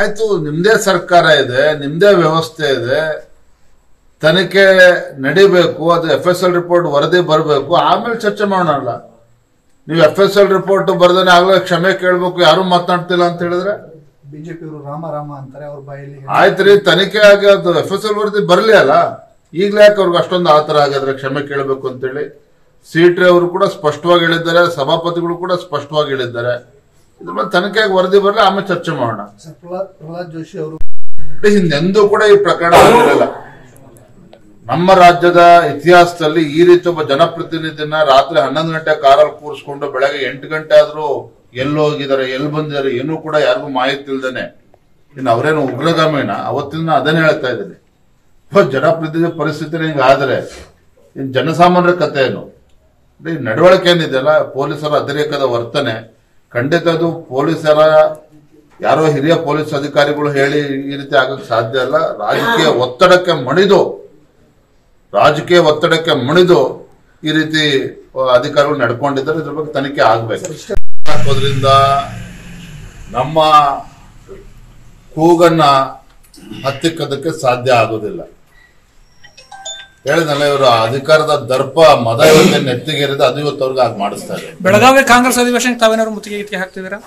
ಆಯ್ತು, ನಿಮ್ದೇ ಸರ್ಕಾರ ಇದೆ, ನಿಮ್ದೇ ವ್ಯವಸ್ಥೆ ಇದೆ, ತನಿಖೆ ನಡಿಬೇಕು, ಅದು FSL ರಿಪೋರ್ಟ್ ವರದಿ ಬರಬೇಕು, ಆಮೇಲೆ ಚರ್ಚೆ ಮಾಡೋಣ. ನೀವು FSL ರಿಪೋರ್ಟ್ ಬರ್ದೇನೆ ಆಗ್ಲೇ ಕ್ಷಮೆ ಕೇಳಬೇಕು, ಯಾರು ಮಾತನಾಡ್ತಿಲ್ಲ ಅಂತ ಹೇಳಿದ್ರೆ ಬಿಜೆಪಿ ಅವರು ರಾಮ ರಾಮ ಅಂತಾರೆ ಅವ್ರ ಬಾಯಲ್ಲಿ. ಆಯ್ತ್ರಿ, ತನಿಖೆ ಆಗಿ ಅದು FSL ವರದಿ ಬರ್ಲಿ ಅಲ್ಲ, ಈಗ್ಲೇ ಯಾಕೆ ಅವ್ರಿಗೆ ಅಷ್ಟೊಂದು ಆತರ ಆಗಿದ್ರೆ ಕ್ಷಮೆ ಕೇಳಬೇಕು ಅಂತೇಳಿ ಸಿಟಿ ಅವರು ಕೂಡ ಸ್ಪಷ್ಟವಾಗಿ ಹೇಳಿದ್ದಾರೆ, ಸಭಾಪತಿಗಳು ಕೂಡ ಸ್ಪಷ್ಟವಾಗಿ ಹೇಳಿದ್ದಾರೆ. ಇದ್ರ ಮೇಲೆ ತನಿಖೆಯಾಗಿ ವರದಿ ಬರಲಿ, ಆಮೇಲೆ ಚರ್ಚೆ ಮಾಡೋಣ. ಪ್ರಹ್ಲಾದ್ ಜೋಶಿ ಅವರು ಹಿಂದೆಂದೂ ಕೂಡ ಈ ಪ್ರಕರಣ ಆಗಿರಲಿಲ್ಲ. ನಮ್ಮ ರಾಜ್ಯದ ಇತಿಹಾಸದಲ್ಲಿ ಈ ರೀತಿ ಒಬ್ಬ ಜನಪ್ರತಿನಿಧಿನ ರಾತ್ರಿ 11 ಗಂಟೆ ಕಾರಲ್ಲಿ ಕೂರಿಸ್ಕೊಂಡು ಬೆಳಗ್ಗೆ 8 ಗಂಟೆ ಆದ್ರೂ ಎಲ್ಲಿ ಹೋಗಿದ್ದಾರೆ, ಎಲ್ಲಿ ಬಂದಿದ್ದಾರೆ, ಏನೂ ಕೂಡ ಯಾರಿಗೂ ಮಾಹಿತಿ ಇಲ್ದೇನೆ. ಇನ್ನು ಅವರೇನು ಉಗ್ರಗಾಮಿನ, ಅವತ್ತಿನ ಅದನ್ನೇ ಹೇಳ್ತಾ ಇದ್ದೀನಿ. ಜನಪ್ರತಿನಿಧಿ ಪರಿಸ್ಥಿತಿ ಹಿಂಗಾದ್ರೆ ಇನ್ ಜನಸಾಮಾನ್ಯರ ಕಥೆ ಏನು? ಈ ನಡವಳಿಕೆ ಏನಿದೆಯಲ್ಲ, ಪೊಲೀಸರ ಅತಿರೇಕದ ವರ್ತನೆ, ಖಂಡಿತ ಅದು ಪೊಲೀಸರ ಯಾರೋ ಹಿರಿಯ ಪೊಲೀಸ್ ಅಧಿಕಾರಿಗಳು ಹೇಳಿ ಈ ರೀತಿ ಆಗಕ್ಕೆ ಸಾಧ್ಯ ಇಲ್ಲ. ರಾಜಕೀಯ ಒತ್ತಡಕ್ಕೆ ಮಣಿದು ಈ ರೀತಿ ಅಧಿಕಾರಿಗಳು ನಡ್ಕೊಂಡಿದ್ದಾರೆ. ಇದ್ರ ಬಗ್ಗೆ ತನಿಖೆ ಆಗ್ಬೇಕು. ಹಾಕೋದ್ರಿಂದ ನಮ್ಮ ಕೂಗನ್ನ ಹತ್ತಿಕ್ಕದಕ್ಕೆ ಸಾಧ್ಯ ಆಗೋದಿಲ್ಲ. ಹೇಳಿದ್ನಲ್ಲ, ಇವರು ಅಧಿಕಾರದ ದರ್ಪ ಮದ ಇವತ್ತೆ ನೆತ್ತಿಗೇರಿದೆ, ಅದು ಇವತ್ತು ಅವ್ರಿಗೆ ಆಗ ಮಾಡಿಸ್ತಾ ಇದೆ. ಬೆಳಗಾವಿ ಕಾಂಗ್ರೆಸ್ ಅಧಿವೇಶನಕ್ಕೆ ತಾವೇನಾದ್ರು ಮುತ್ತಿಗೆ ಹಾಕ್ತಿದ್ದೀರಾ?